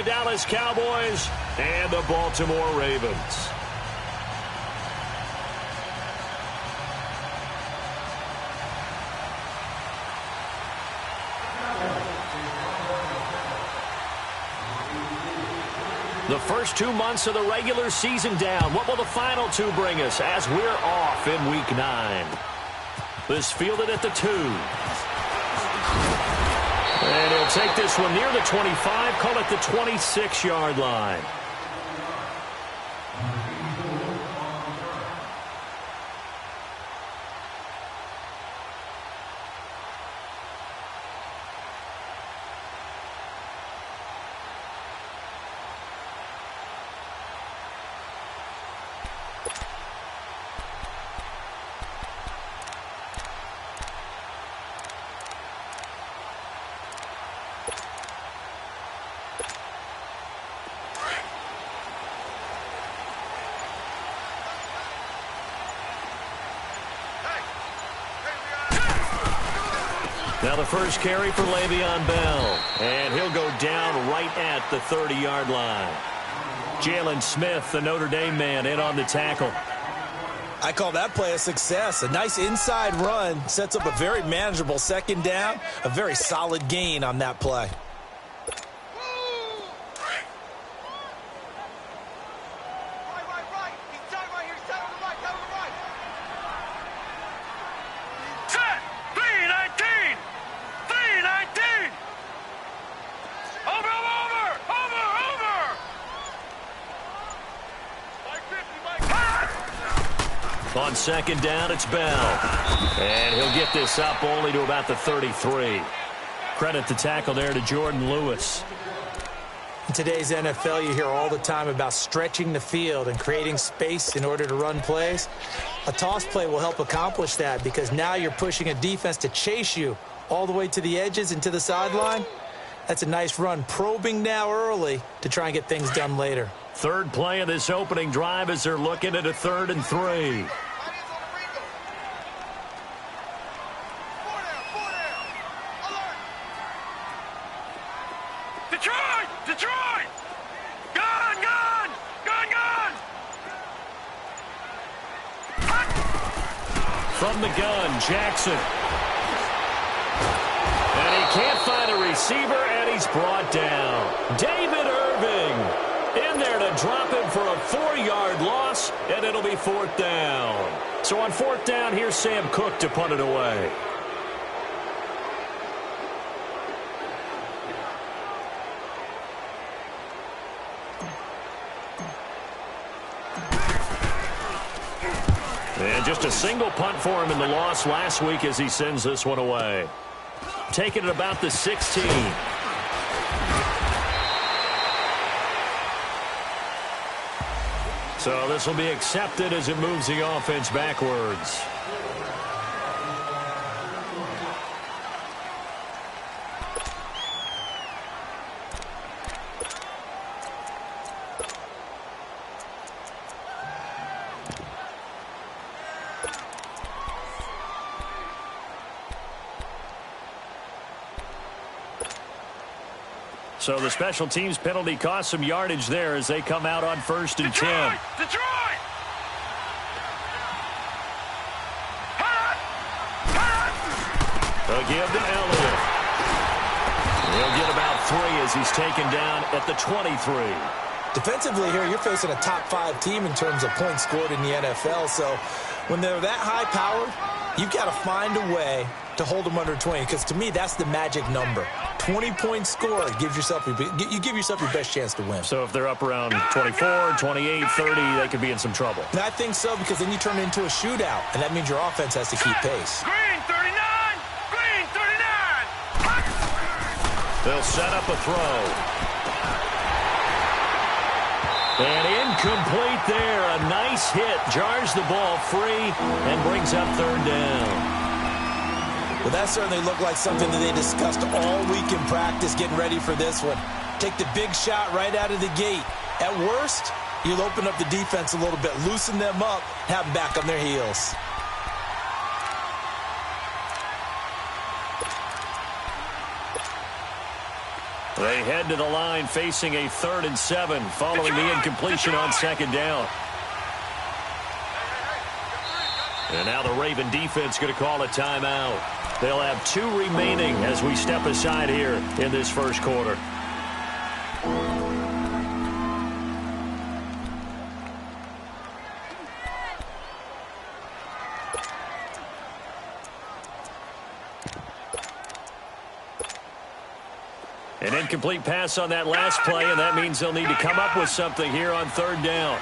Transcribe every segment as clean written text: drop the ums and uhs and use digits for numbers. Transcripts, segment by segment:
the Dallas Cowboys and the Baltimore Ravens. The first 2 months of the regular season down. What will the final 2 bring us as we're off in Week 9? This fielded at the 2. And he'll take this one near the 25, call it the 26-yard line. Now the first carry for Le'Veon Bell. And he'll go down right at the 30-yard line. Jalen Smith, the Notre Dame man, in on the tackle. I call that play a success. A nice inside run sets up a very manageable second down. A very solid gain on that play. On second down, it's Bell. And he'll get this up only to about the 33. Credit the tackle there to Jordan Lewis. In today's NFL, you hear all the time about stretching the field and creating space in order to run plays. A toss play will help accomplish that because now you're pushing a defense to chase you all the way to the edges and to the sideline. That's a nice run, probing now early to try and get things done later. Third play of this opening drive as they're looking at a 3rd and 3. Detroit! Gone! From the gun, Jackson. And he can't find a receiver, and he's brought down. David Irving in there to drop him for a 4-yard loss, and it'll be 4th down. So on 4th down, here's Sam Cook to punt it away. And just a single punt for him in the loss last week as he sends this one away. Taking it about the 16. So this will be accepted as it moves the offense backwards. So the special teams penalty cost some yardage there as they come out on 1st and 10. Detroit! A give to Elliott. He'll get about 3 as he's taken down at the 23. Defensively here, you're facing a top 5 team in terms of points scored in the NFL. So when they're that high-powered, you've got to find a way to hold them under 20. Because to me, that's the magic number. 20 points scored gives yourself you give yourself your best chance to win. So if they're up around 24, 28, 30, they could be in some trouble. And I think so because then you turn it into a shootout, and that means your offense has to keep pace. Green 39! Green 39! They'll set up a throw. And incomplete there. A nice hit. Jars the ball free and brings up 3rd down. Well, that certainly looked like something that they discussed all week in practice getting ready for this one. Take the big shot right out of the gate. At worst, you'll open up the defense a little bit, loosen them up, have them back on their heels. They head to the line facing a 3rd and 7 following the incompletion on 2nd down. And now the Raven defense going to call a timeout. They'll have 2 remaining as we step aside here in this first quarter. An incomplete pass on that last play, and that means they'll need to come up with something here on 3rd down.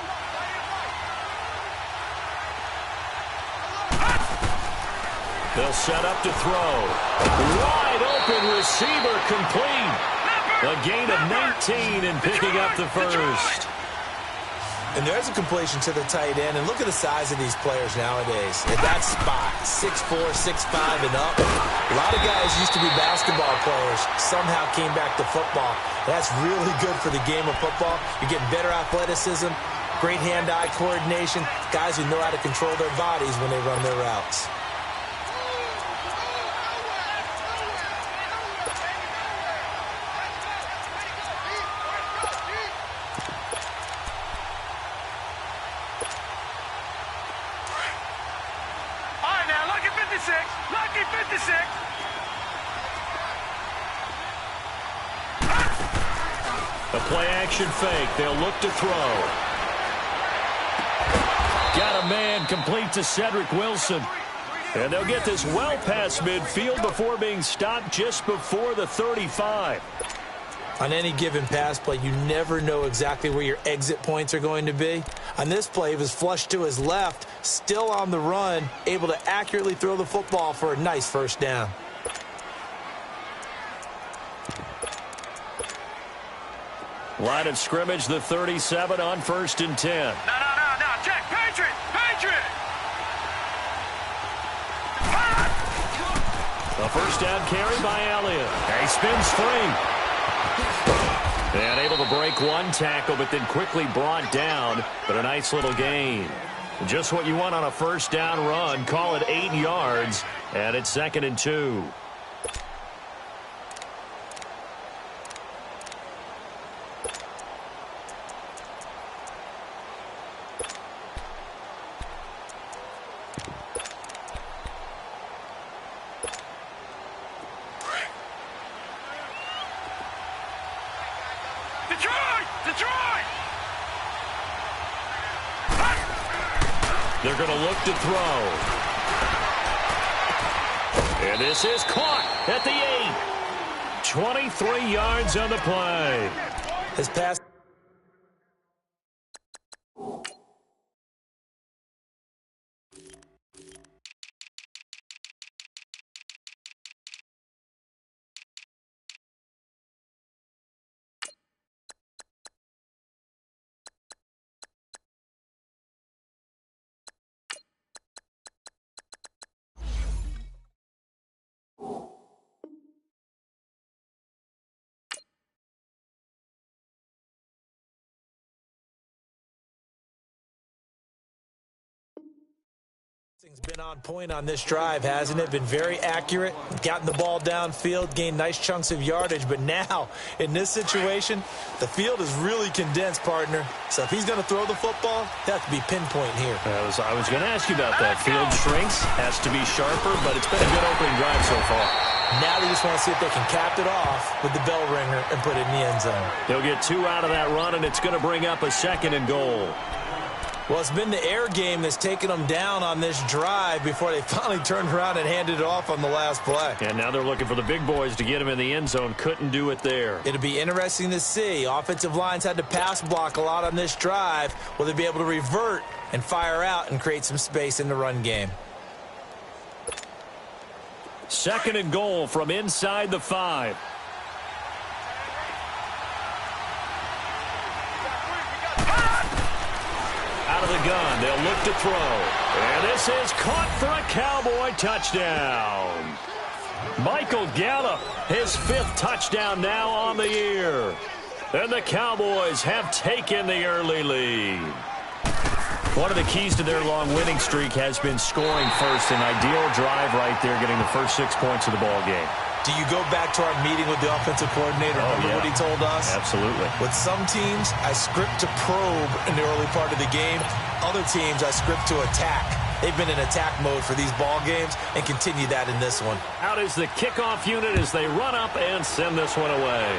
They'll set up to throw. Wide open receiver complete. A gain of 19 and picking up the first. And there's a completion to the tight end. And look at the size of these players nowadays. At that spot, 6'4", 6'5", and up. A lot of guys used to be basketball players. Somehow came back to football. That's really good for the game of football. You're getting better athleticism, great hand-eye coordination, guys who know how to control their bodies when they run their routes. Lucky 56. A play-action fake. They'll look to throw. Got a man complete to Cedric Wilson. And they'll get this well past midfield before being stopped just before the 35. On any given pass play, you never know exactly where your exit points are going to be. On this play, he was flushed to his left, still on the run, able to accurately throw the football for a nice first down. Line of scrimmage, the 37 on 1st and 10. No. Check. Patriot. A first down carry by Elliott. He spins free. And able to break one tackle, but then quickly brought down. But a nice little gain. Just what you want on a first down run. Call it 8 yards. And it's 2nd and 2. Detroit! They're going to look to throw. And this is caught at the 8. 23 yards on the play. His pass. It's been on point on this drive, hasn't it? Been very accurate, gotten the ball downfield, gained nice chunks of yardage, but now, in this situation, the field is really condensed, partner. So if he's going to throw the football, that has to be pinpoint here. I was going to ask you about that. Field shrinks, has to be sharper, but it's been a good opening drive so far. Now they just want to see if they can cap it off with the bell ringer and put it in the end zone. They'll get 2 out of that run, and it's going to bring up a 2nd and goal. Well, it's been the air game that's taken them down on this drive before they finally turned around and handed it off on the last play. And now they're looking for the big boys to get them in the end zone. Couldn't do it there. It'll be interesting to see. Offensive lines had to pass block a lot on this drive. Will they be able to revert and fire out and create some space in the run game? 2nd and goal from inside the 5. Out of the gun, they'll look to throw. And this is caught for a Cowboy touchdown. Michael Gallup, his 5th touchdown now on the year. And the Cowboys have taken the early lead. One of the keys to their long winning streak has been scoring first. An ideal drive right there, getting the first 6 points of the ball game. Do you go back to our meeting with the offensive coordinator? Remember what he told us? Absolutely. With some teams, I script to probe in the early part of the game. Other teams, I script to attack. They've been in attack mode for these ball games and continue that in this one. Out is the kickoff unit as they run up and send this one away.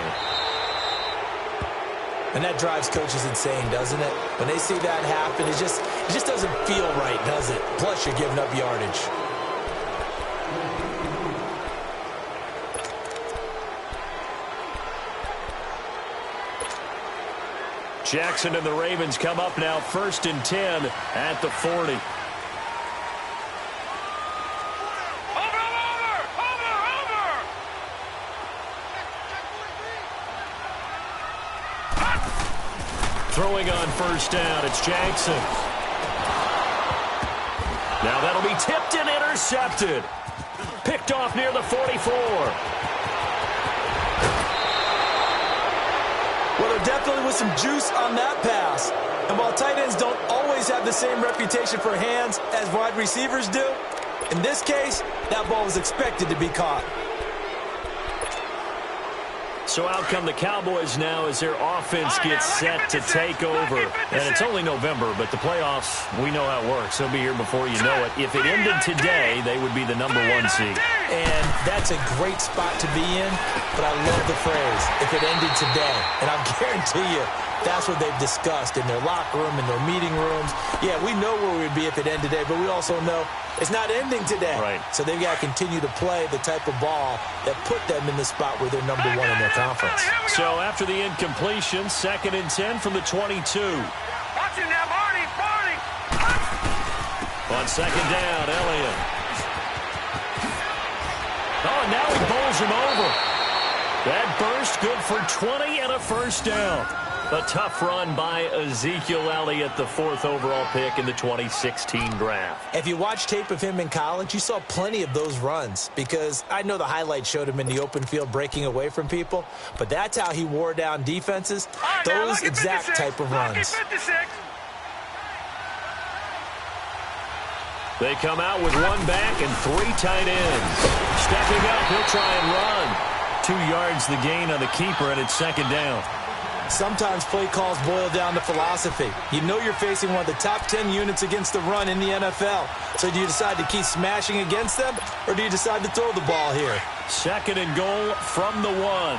And that drives coaches insane, doesn't it? When they see that happen, it just doesn't feel right, does it? Plus, you're giving up yardage. Jackson and the Ravens come up now 1st and 10 at the 40. Throwing on 1st down, it's Jackson. Now that'll be tipped and intercepted. Picked off near the 44. Well, there definitely was some juice on that pass. And while tight ends don't always have the same reputation for hands as wide receivers do, in this case, that ball was expected to be caught. So out come the Cowboys now as their offense gets set to take over. And it's only November, but the playoffs, we know how it works. They'll be here before you know it. If it ended today, they would be the #1 seed. And that's a great spot to be in, but I love the phrase, if it ended today. And I'll guarantee you, that's what they've discussed in their locker room, in their meeting rooms. Yeah, we know where we would be if it ended today, but we also know it's not ending today. Right. So they've got to continue to play the type of ball that put them in the spot where they're #1 in their conference. So after the incompletion, 2nd and 10 from the 22. Watching that, Barney! On 2nd down, Elliott. Oh, and now he bowls him over. That burst good for 20 and a 1st down. A tough run by Ezekiel Elliott, the 4th overall pick in the 2016 draft. If you watch tape of him in college, you saw plenty of those runs because I know the highlights showed him in the open field breaking away from people, but that's how he wore down defenses, those exact type of runs. They come out with 1 back and 3 tight ends. Stepping up, he'll try and run. 2 yards the gain on the keeper, and it's 2nd down. Sometimes play calls boil down to philosophy. You know you're facing one of the top 10 units against the run in the NFL. So do you decide to keep smashing against them, or do you decide to throw the ball here? 2nd and goal from the 1.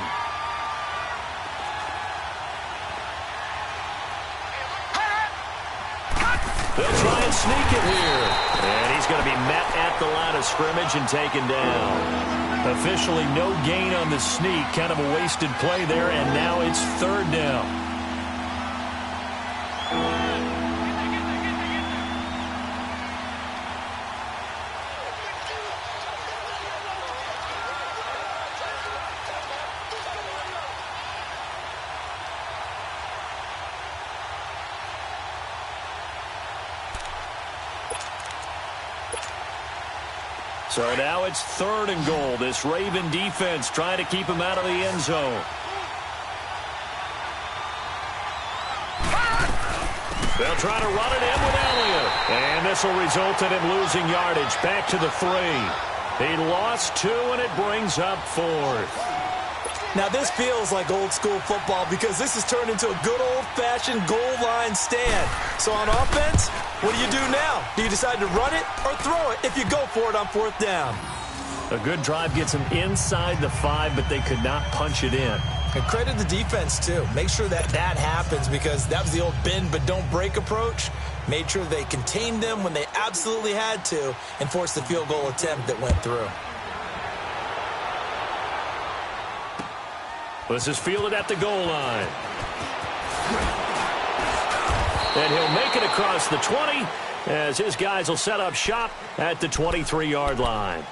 They'll try and sneak it here. And he's going to be met at the line of scrimmage and taken down. Officially no gain on the sneak. Kind of a wasted play there, and now it's 3rd down. So now it's 3rd and goal. This Raven defense trying to keep him out of the end zone. They'll try to run it in with Elliott. And this will result in him losing yardage. Back to the 3. He lost 2, and it brings up 4th. Now, this feels like old-school football because this has turned into a good old-fashioned goal line stand. So on offense, what do you do now? Do you decide to run it or throw it if you go for it on 4th down? A good drive gets them inside the 5, but they could not punch it in. And credit the defense, too. Make sure that happens because that was the old bend but don't break approach. Made sure they contained them when they absolutely had to and forced the field goal attempt that went through. This is fielded at the goal line. And he'll make it across the 20 as his guys will set up shop at the 23-yard line.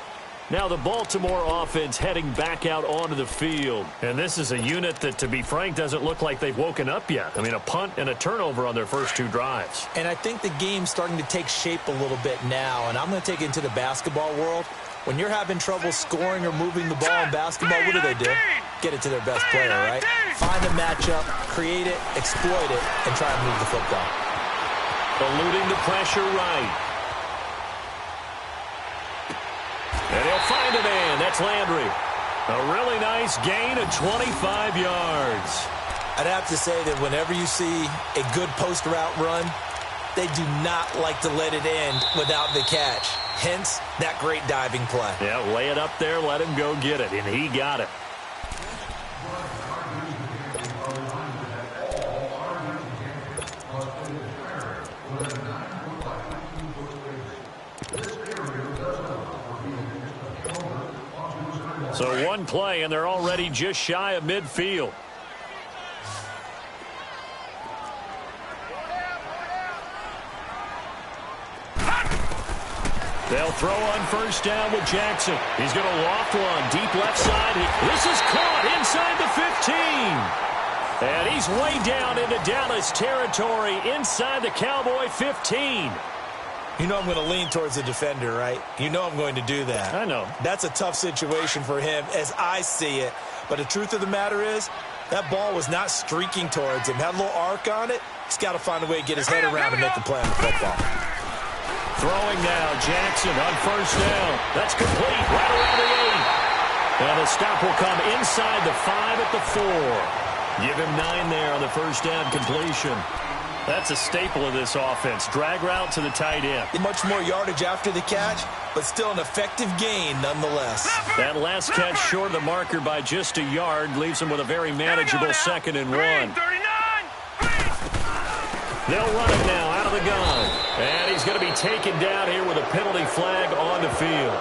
Now the Baltimore offense heading back out onto the field. And this is a unit that, to be frank, doesn't look like they've woken up yet. I mean, a punt and a turnover on their first 2 drives. And I think the game's starting to take shape a little bit now. And I'm going to take it into the basketball world. When you're having trouble scoring or moving the ball in basketball, what do? Get it to their best player, right? Find a matchup, create it, exploit it, and try and move the football. Eluding the pressure right. And he'll find a man. That's Landry. A really nice gain of 25 yards. I'd have to say that whenever you see a good post route run, they do not like to let it end without the catch. Hence, that great diving play. Yeah, lay it up there, let him go get it, and he got it. So one play, and they're already just shy of midfield. They'll throw on first down with Jackson. He's going to loft one. Deep left side. This is caught inside the 15. And he's way down into Dallas territory inside the Cowboy 15. You know I'm going to lean towards the defender, right? You know I'm going to do that. I know. That's a tough situation for him as I see it. But the truth of the matter is, that ball was not streaking towards him. Had a little arc on it. He's got to find a way to get his head around and make the play on the football. Throwing now, Jackson on first down. That's complete, right around the 8. And the stop will come inside the 5 at the 4. Give him 9 there on the first down completion. That's a staple of this offense. Drag route to the tight end. Much more yardage after the catch, but still an effective gain nonetheless. That last catch short of the marker by just a yard leaves him with a very manageable 2nd and 1. They'll run it now out of the gun. And he's going to be taken down here with a penalty flag on the field.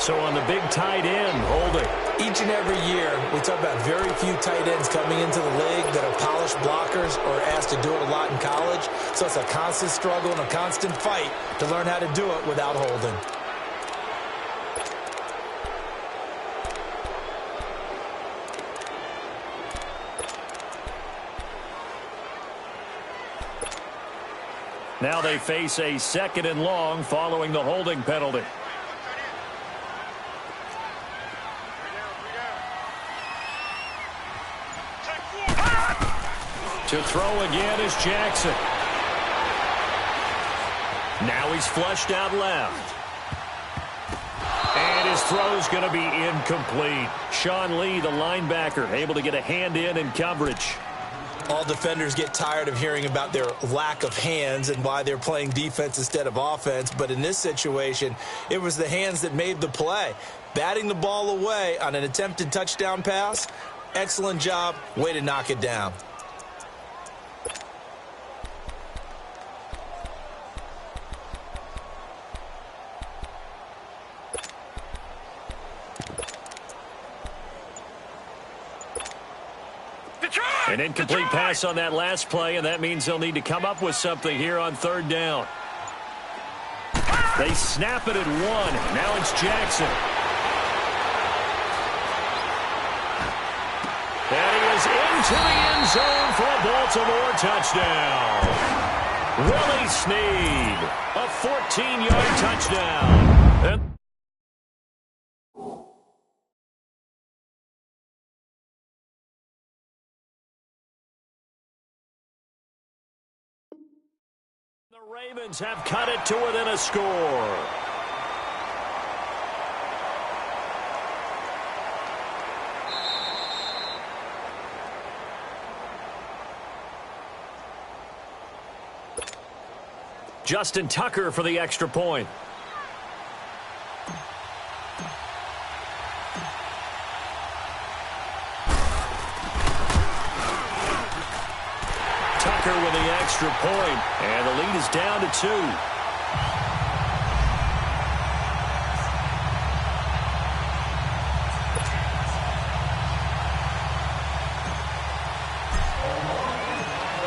So on the big tight end, holding. Each and every year, we talk about very few tight ends coming into the league that are polished blockers or asked to do it a lot in college. So it's a constant struggle and a constant fight to learn how to do it without holding. Now they face a 2nd and long following the holding penalty. To throw again is Jackson. Now he's flushed out left. And his throw's going to be incomplete. Sean Lee, the linebacker, able to get a hand in coverage. All defenders get tired of hearing about their lack of hands and why they're playing defense instead of offense. But in this situation, it was the hands that made the play. Batting the ball away on an attempted touchdown pass, excellent job. Way to knock it down. An incomplete pass on that last play, and that means they'll need to come up with something here on 3rd down. They snap it at 1. Now it's Jackson. And he is into the end zone for a Baltimore touchdown. Willie Snead, a 14-yard touchdown. And the Ravens have cut it to within a score. Justin Tucker for the extra point. Tucker with the extra point, and the lead is down to 2.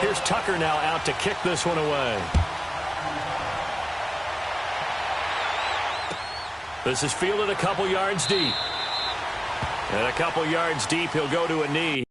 Here's Tucker now out to kick this one away. This is fielded a couple yards deep. And a couple yards deep, he'll go to a knee.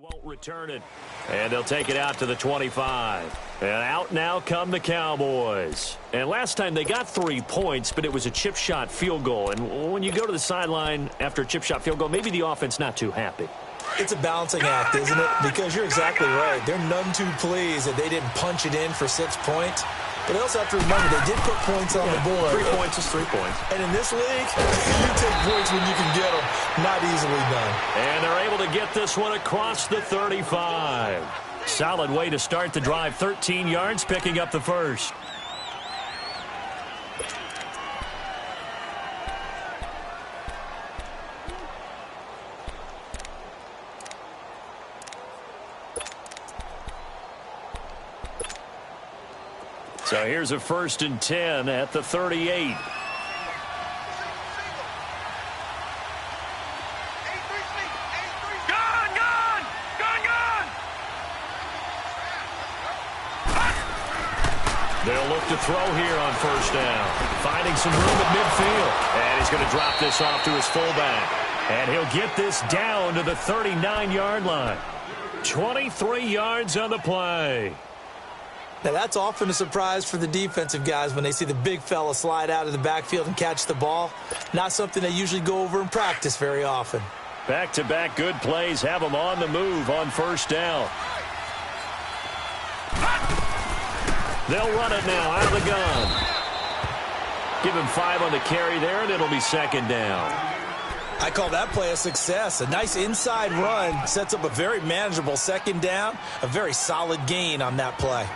won't return it. And they'll take it out to the 25. And out now come the Cowboys. And last time they got 3 points, but it was a chip shot field goal. And when you go to the sideline after a chip shot field goal, maybe the offense not too happy. It's a balancing act, isn't it? Because you're exactly right. They're none too pleased that they didn't punch it in for 6 points. But they also have to remember they did put points on the board. 3 points is 3 points. And in this league, you take points when you can get them. Not easily done. And they're able to get this one across the 35. Solid way to start the drive. 13 yards, picking up the first. So here's a 1st and 10 at the 38. They'll look to throw here on 1st down. Finding some room at midfield. And he's going to drop this off to his fullback. And he'll get this down to the 39-yard line. 23 yards on the play. Now, that's often a surprise for the defensive guys when they see the big fella slide out of the backfield and catch the ball. Not something they usually go over in practice very often. Back-to-back good plays have them on the move on 1st down. They'll run it now out of the gun. Give him 5 on the carry there, and it'll be 2nd down. I call that play a success. A nice inside run sets up a very manageable 2nd down. A very solid gain on that play.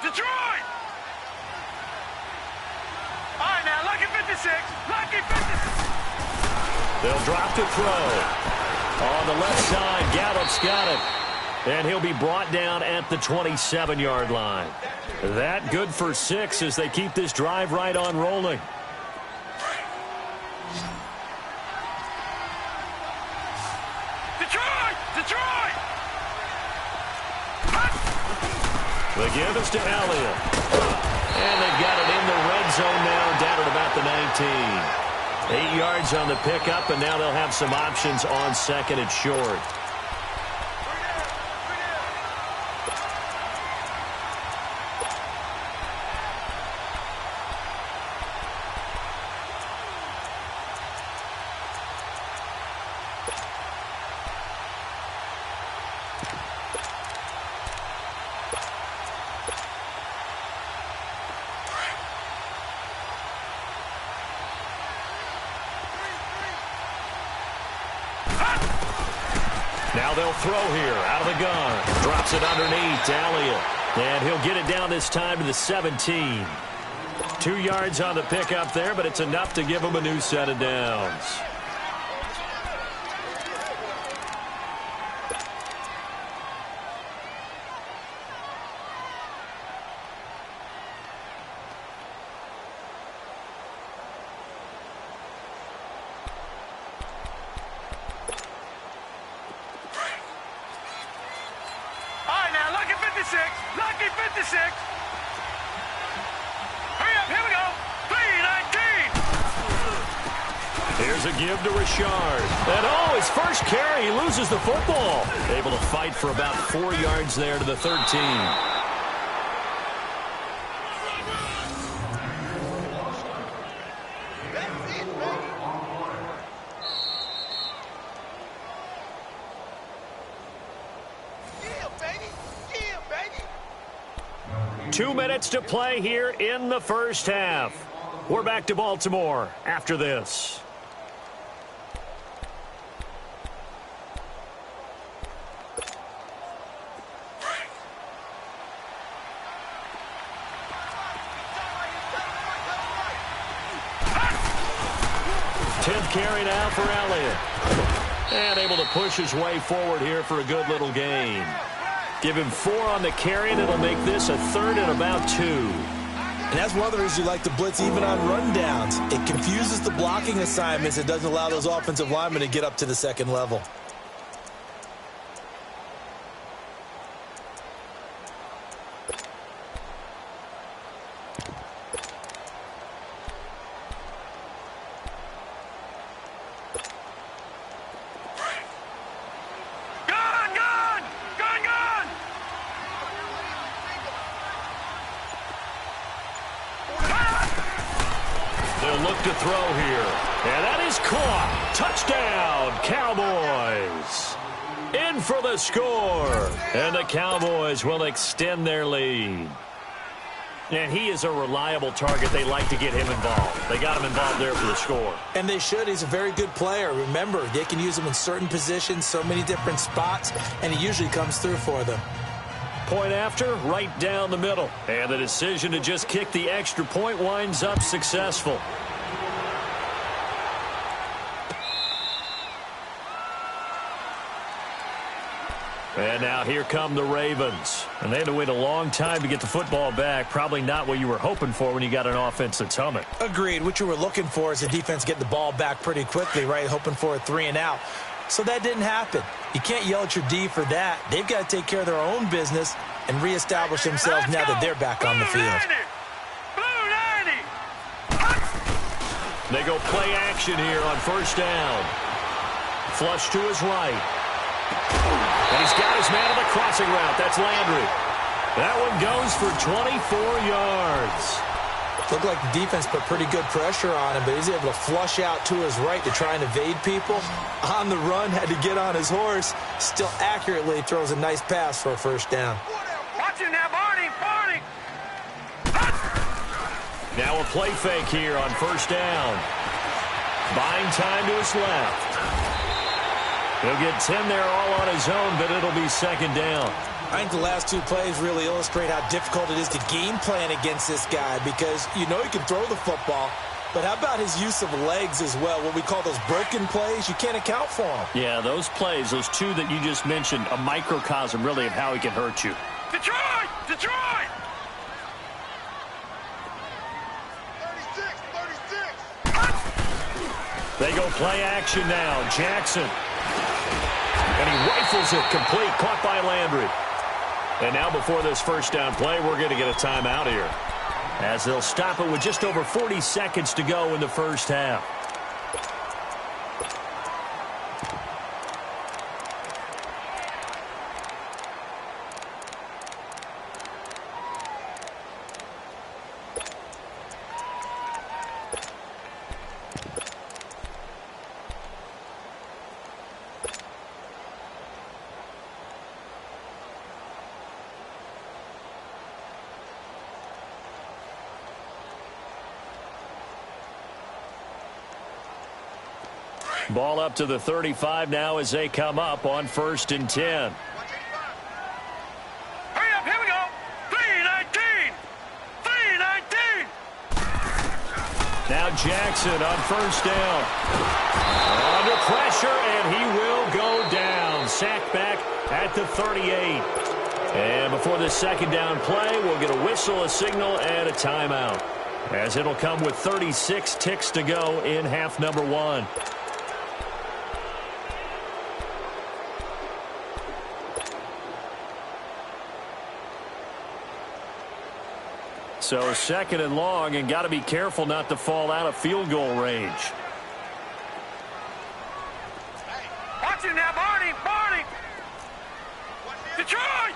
Detroit! All right, now, lucky 56. Lucky 56. They'll drop to throw. On the left side, Gallup's got it. And he'll be brought down at the 27-yard line. That good for 6 as they keep this drive right on rolling. Detroit! The give is to Elliott. And they've got it in the red zone now, down at about the 19. 8 yards on the pickup, and now they'll have some options on 2nd and short. Now they'll throw here out of the gun. Drops it underneath to Elliott. And he'll get it down this time to the 17. 2 yards on the pickup there, but it's enough to give him a new set of downs. Lucky 56. Hurry up, here we go. 3-19. Here's a give to Richard. And his first carry, he loses the football. Able to fight for about 4 yards there to the 13. 2 minutes to play here in the first half. We're back to Baltimore after this. Tenth carry now for Elliott. And able to push his way forward here for a good little gain. Give him 4 on the carry, and it'll make this a 3rd and about 2. And that's one of the reasons you like to blitz even on rundowns. It confuses the blocking assignments. It doesn't allow those offensive linemen to get up to the 2nd level. look to throw here. And that is caught. Touchdown, Cowboys. In for the score. And the Cowboys will extend their lead. And he is a reliable target. They like to get him involved. They got him involved there for the score. And they should. He's a very good player. Remember, they can use him in certain positions, so many different spots, and he usually comes through for them. Point after, right down the middle. And the decision to just kick the extra point winds up successful. And now here come the Ravens. And they had to wait a long time to get the football back. Probably not what you were hoping for when you got an offense that's humming. Agreed. What you were looking for is the defense get the ball back pretty quickly, right? Hoping for a 3-and-out. So that didn't happen. You can't yell at your D for that. They've got to take care of their own business and reestablish themselves now that they're back on the field. They go play action here on first down. Flush to his right. And he's got his man on the crossing route. That's Landry. That one goes for 24 yards. Looked like the defense put pretty good pressure on him, but he's able to flush out to his right to try and evade people. On the run, had to get on his horse. Still accurately throws a nice pass for a first down. Watch him now, Barney. Now a play fake here on first down. Buying time to his left. He'll get 10 there all on his own, but it'll be second down. I think the last two plays really illustrate how difficult it is to game plan against this guy because you know he can throw the football, but how about his use of legs as well? What we call those broken plays, you can't account for them. Yeah, those plays, those two that you just mentioned, a microcosm really of how he can hurt you. Detroit! 36! They go play action now. Jackson. And he rifles it complete, caught by Landry. And now before this first down play, we're going to get a timeout here, as they'll stop it with just over 40 seconds to go in the first half. Ball up to the 35 now as they come up on 1st and 10. Hurry up, here we go. 3-19. 3-19. Now Jackson on first down. Under pressure, and he will go down. Sacked back at the 38. And before the second down play, we'll get a whistle, a signal, and a timeout, as it'll come with 36 ticks to go in half number one. So second and long, and got to be careful not to fall out of field goal range. Watch him now, Barney. Detroit!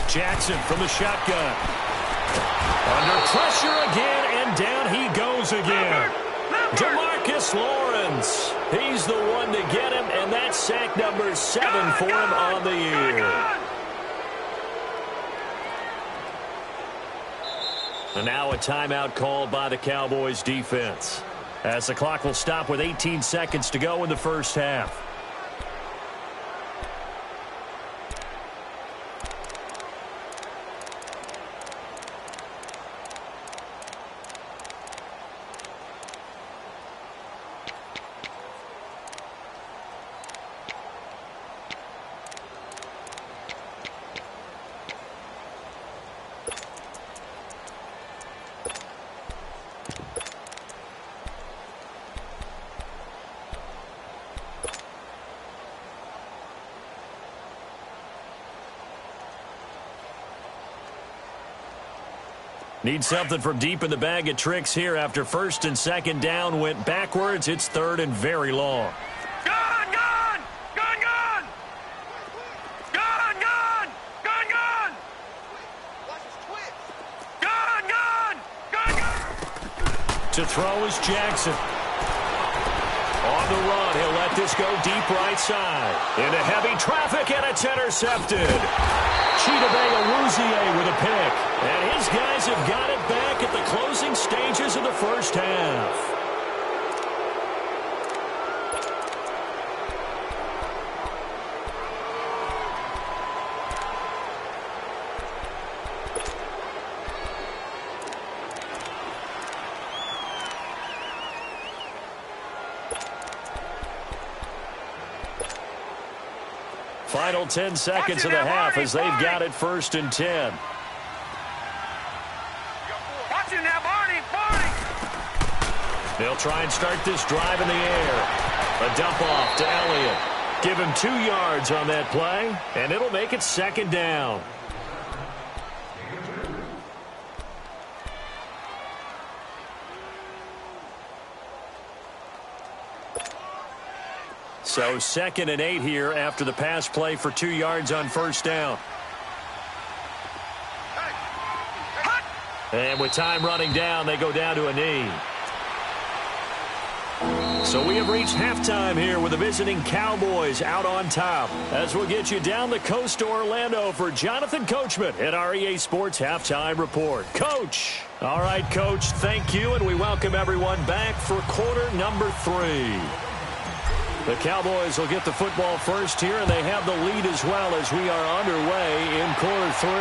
Jackson from the shotgun. Under pressure again, and down he goes again. DeMarcus Lawrence. He's the one to get him, and that's sack number 7 for him on the year. And now a timeout called by the Cowboys defense, as the clock will stop with 18 seconds to go in the first half. Need something from deep in the bag of tricks here after first and second down went backwards. It's third and very long. Gun! To throw is Jackson. On the run, he'll let this go deep right side. Into heavy traffic, and it's intercepted. Chidobe Awuzie with a pick. And his guys have got it back at the closing stages of the first half. Final 10 seconds of the half as they've got it 1st and 10. Watch it now, Barney, Barney. They'll try and start this drive in the air. A dump off to Elliott. Give him 2 yards on that play, and it'll make it 2nd down. So 2nd and 8 here after the pass play for 2 yards on 1st down. And with time running down, they go down to a knee. So we have reached halftime here with the visiting Cowboys out on top. As we'll get you down the coast to Orlando for Jonathan Coachman at our EA Sports Halftime Report. Coach. All right, Coach, thank you, and we welcome everyone back for quarter number 3. The Cowboys will get the football first here, and they have the lead as well as we are underway in quarter 3.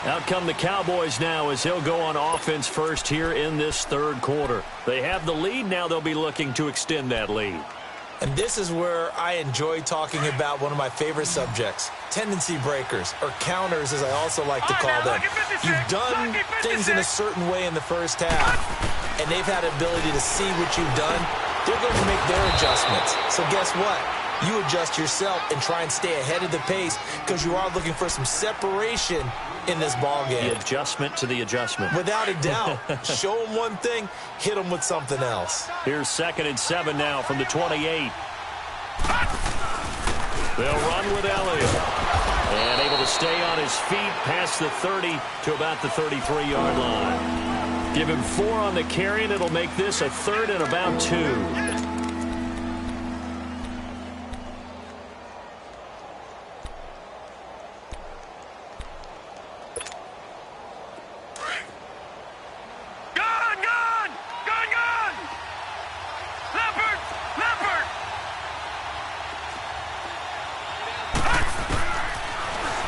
Out come the Cowboys now as they'll go on offense first here in this 3rd quarter. They have the lead. Now they'll be looking to extend that lead. And this is where I enjoy talking about one of my favorite subjects, tendency breakers, or counters as I also like to call them. You've done things in a certain way in the first half, and they've had the ability to see what you've done. They're going to make their adjustments. So guess what? You adjust yourself and try and stay ahead of the pace because you are looking for some separation in this ball game. The adjustment to the adjustment. Without a doubt. Show them one thing, hit them with something else. Here's 2nd and 7 now from the 28. They'll run with Elliott. And able to stay on his feet past the 30 to about the 33-yard line. Give him 4 on the carry, and it'll make this a 3rd and about 2.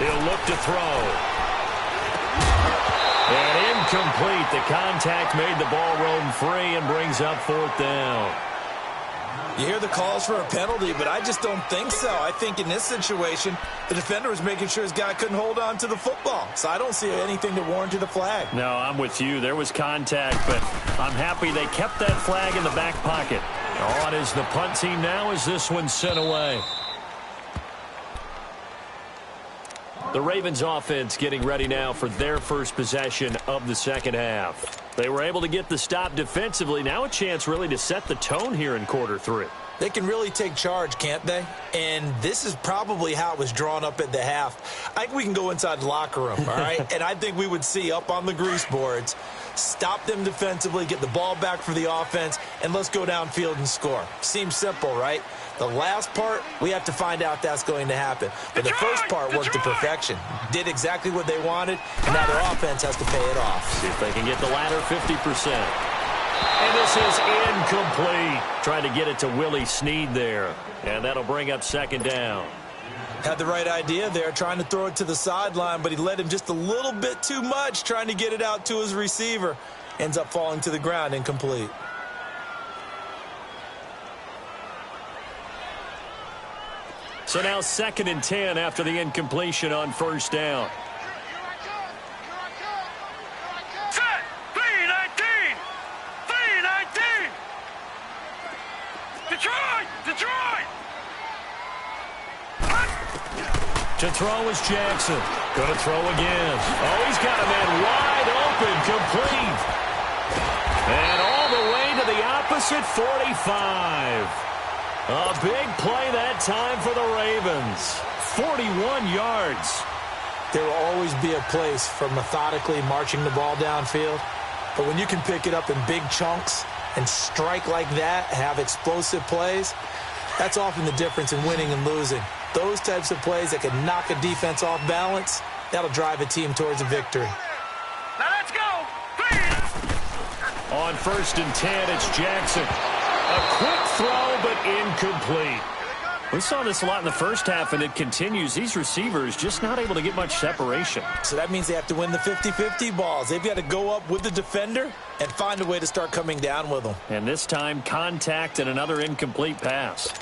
He'll look to throw. And incomplete. The contact made the ball roam free and brings up 4th down. You hear the calls for a penalty, but I just don't think so. I think in this situation, the defender was making sure his guy couldn't hold on to the football. So I don't see anything to warrant a flag. No, I'm with you. There was contact, but I'm happy they kept that flag in the back pocket. On is the punt team now as this one's sent away. The Ravens offense getting ready now for their first possession of the 2nd half. They were able to get the stop defensively. Now a chance really to set the tone here in quarter 3. They can really take charge, can't they? And this is probably how it was drawn up at the half. I think we can go inside the locker room, all right? And I think we would see up on the grease boards, stop them defensively, get the ball back for the offense, and let's go downfield and score. Seems simple, right? The last part, we have to find out that's going to happen. But the first part worked to perfection. Did exactly what they wanted, and now their offense has to pay it off. See if they can get the latter 50%. And this is incomplete. Trying to get it to Willie Snead there. And that'll bring up 2nd down. Had the right idea there, trying to throw it to the sideline, but he led him just a little bit too much, trying to get it out to his receiver. Ends up falling to the ground, incomplete. So now 2nd and 10 after the incompletion on 1st down. Set. 3-19. 3-19. Detroit. Detroit. To throw is Jackson. Going to throw again. Oh, he's got a man wide open, complete. And all the way to the opposite 45. A big play that time for the Ravens. 41 yards. There will always be a place for methodically marching the ball downfield. But when you can pick it up in big chunks and strike like that, have explosive plays, that's often the difference in winning and losing. Those types of plays that can knock a defense off balance, that'll drive a team towards a victory. Now let's go. On 1st and 10, it's Jackson. A quick throw, but incomplete. We saw this a lot in the first half, and it continues. These receivers just not able to get much separation. So that means they have to win the 50-50 balls. They've got to go up with the defender and find a way to start coming down with them. And this time, contact and another incomplete pass.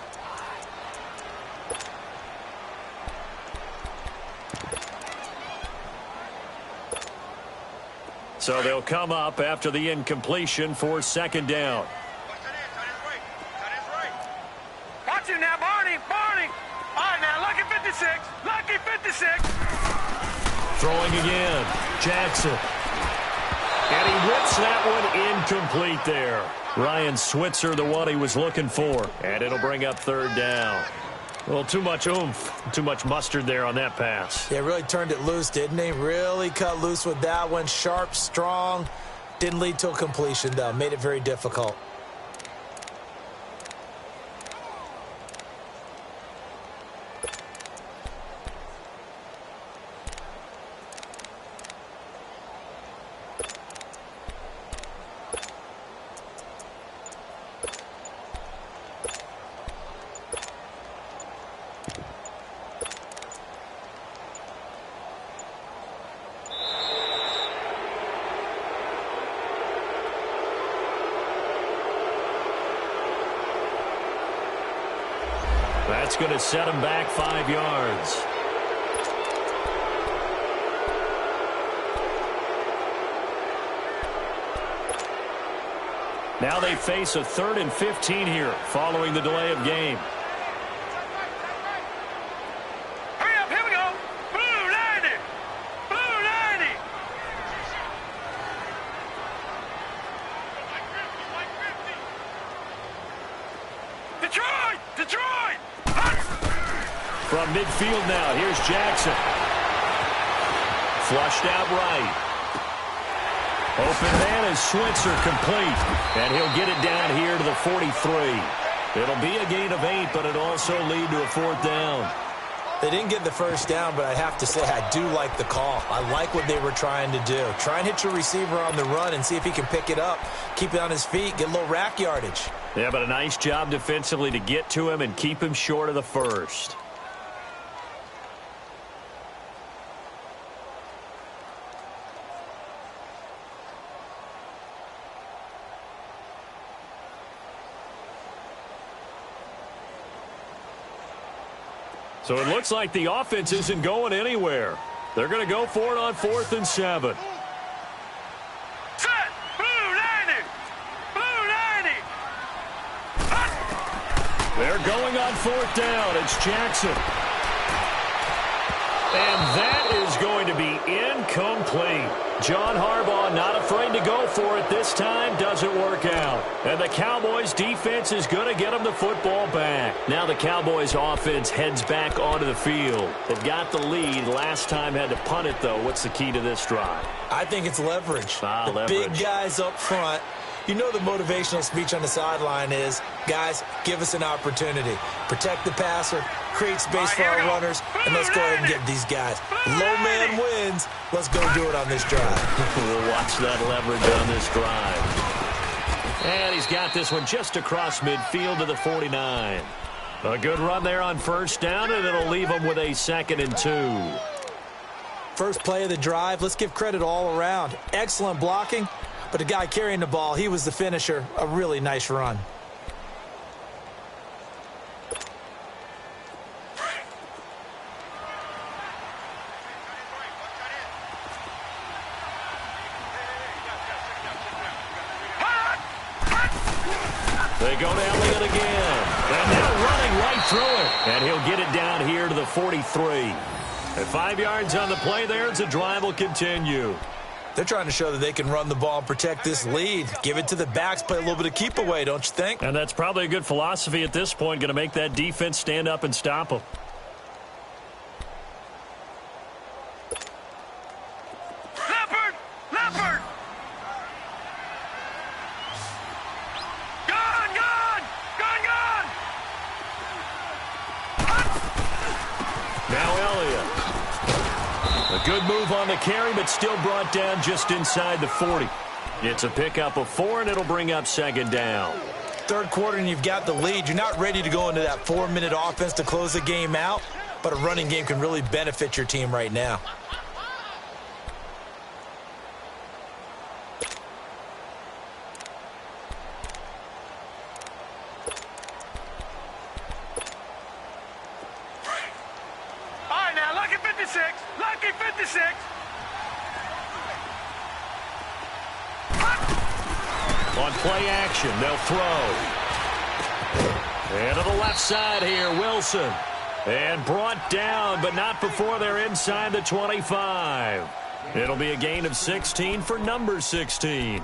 So they'll come up after the incompletion for 2nd down. Watch him now, Barney. All right, now, lucky 56. Lucky 56. Throwing again. Jackson. And he whips that one incomplete there. Ryan Switzer, the one he was looking for. And it'll bring up 3rd down. Well, too much oomph, too much mustard there on that pass. Yeah, really turned it loose, didn't he? Really cut loose with that one. Sharp, strong. Didn't lead to a completion, though. Made it very difficult. That's going to set him back 5 yards. Now they face a 3rd and 15 here following the delay of game. Hurry up, here we go. Blue 90. Blue 90. Detroit. From midfield now, here's Jackson. Flushed out right. Open man is Switzer, complete. And he'll get it down here to the 43. It'll be a gain of 8, but it'll also lead to a 4th down. They didn't get the 1st down, but I have to say I do like the call. I like what they were trying to do. Try and hit your receiver on the run and see if he can pick it up. Keep it on his feet, get a little rack yardage. Yeah, but a nice job defensively to get to him and keep him short of the 1st. So it looks like the offense isn't going anywhere. They're going to go for it on 4th and 7. Set. Blue 90. Blue 90. They're going on 4th down. It's Jackson. And that is going to be incomplete. John Harbaugh not afraid to go for it this time. Doesn't work out. And the Cowboys defense is going to get them the football back. Now the Cowboys offense heads back onto the field. They've got the lead. Last time had to punt it, though. What's the key to this drive? I think it's leverage. Leverage. Big guys up front. You know the motivational speech on the sideline is, guys, give us an opportunity. Protect the passer, create space for our runners, and let's go ahead and get these guys. Low man wins. Let's go do it on this drive. We'll watch that leverage on this drive. And he's got this one just across midfield to the 49. A good run there on 1st down, and it'll leave him with a 2nd and 2. First play of the drive, let's give credit all around. Excellent blocking. But the guy carrying the ball, he was the finisher. A really nice run. They go to Elliott again. And now running right through it. And he'll get it down here to the 43. And 5 yards on the play there as the drive will continue. They're trying to show that they can run the ball and protect this lead. Give it to the backs, play a little bit of keep away, don't you think? And that's probably a good philosophy at this point, going to make that defense stand up and stop them. Elliott. A good move on the carry, but still brought down just inside the 40. It's a pickup of 4, and it'll bring up second down. Third quarter, and you've got the lead. You're not ready to go into that 4-minute offense to close the game out, but a running game can really benefit your team right now. Lucky 56! Lucky 56! On play action, they'll throw. And to the left side here, Wilson. And brought down, but not before they're inside the 25. It'll be a gain of 16 for number 16.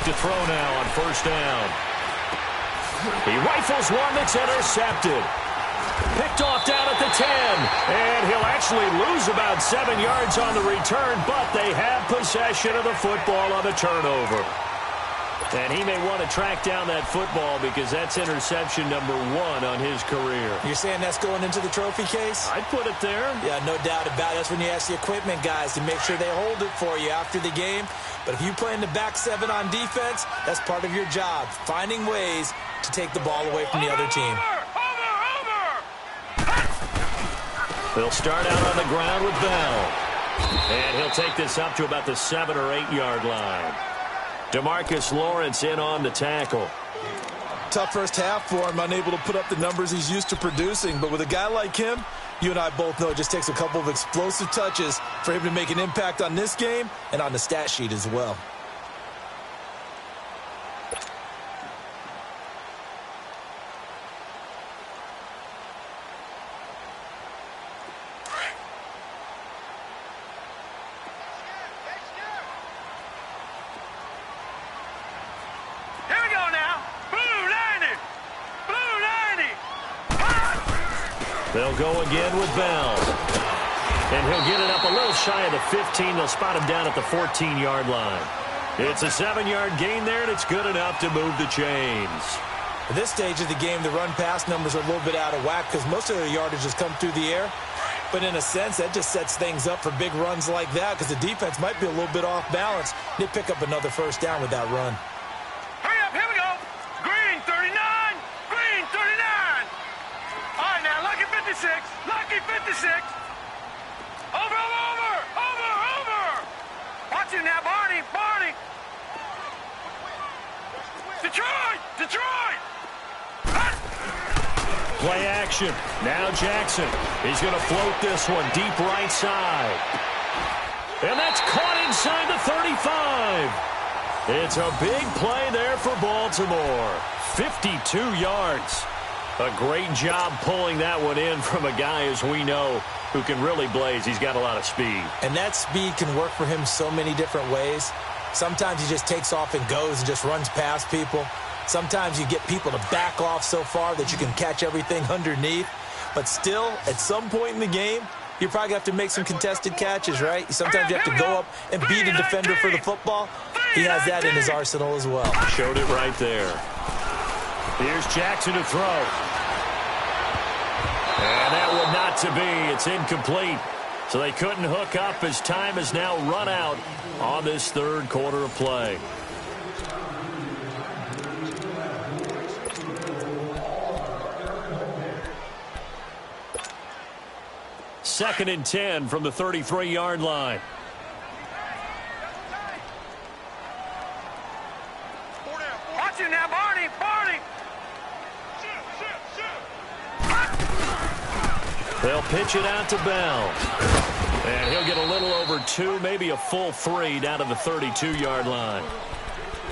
To throw now on first down. He rifles one that's intercepted. Picked off down at the 10. And he'll actually lose about 7 yards on the return, but they have possession of the football on the turnover. And he may want to track down that football because that's interception number 1 on his career. You're saying that's going into the trophy case? I'd put it there. Yeah, no doubt about it. That's when you ask the equipment guys to make sure they hold it for you after the game. But if you play in the back 7 on defense, that's part of your job, finding ways to take the ball away from the other team. They'll start out on the ground with Bell. And he'll take this up to about the 7 or 8 yard line. DeMarcus Lawrence in on the tackle. Tough first half for him, unable to put up the numbers he's used to producing. But with a guy like him, you and I both know it just takes a couple of explosive touches for him to make an impact on this game and on the stat sheet as well. They'll go again with Bell. And he'll get it up a little shy of the 15. They'll spot him down at the 14-yard line. It's a 7-yard gain there, and it's good enough to move the chains. At this stage of the game, the run-pass numbers are a little bit out of whack because most of the yardage has come through the air. But in a sense, that just sets things up for big runs like that because the defense might be a little bit off balance. They pick up another first down with that run. Hurry up, here we go. Green 39, green 39. All right, now, lucky 56, lucky 56. Over. Watch it now, Barney. Detroit. Play action. Now Jackson. He's going to float this one deep right side. And that's caught inside the 35. It's a big play there for Baltimore. 52 yards. A great job pulling that one in from a guy, as we know, who can really blaze. He's got a lot of speed. And that speed can work for him so many different ways. Sometimes he just takes off and goes and just runs past people. Sometimes you get people to back off so far that you can catch everything underneath. But still, at some point in the game, you're probably going to have to make some contested catches, right? Sometimes you have to go up and beat a defender for the football. He has that in his arsenal as well. Showed it right there. Here's Jackson to throw. And that one not to be. It's incomplete. So they couldn't hook up as time has now run out on this third quarter of play. Second and 10 from the 33-yard line. Watch it now, Barney. They'll pitch it out to Bell. And he'll get a little over 2, maybe a full 3 down to the 32-yard line.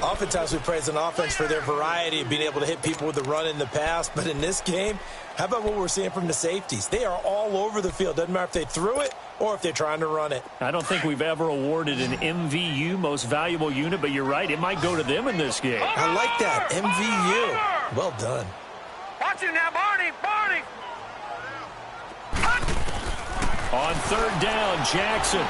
Oftentimes we praise an offense for their variety of being able to hit people with the run in the pass. But in this game, how about what we're seeing from the safeties? They are all over the field. Doesn't matter if they threw it or if they're trying to run it. I don't think we've ever awarded an MVU, most valuable unit, but you're right. It might go to them in this game. I like that. MVU. Well done. Watch him now, Barney. Barney. On third down, Jackson.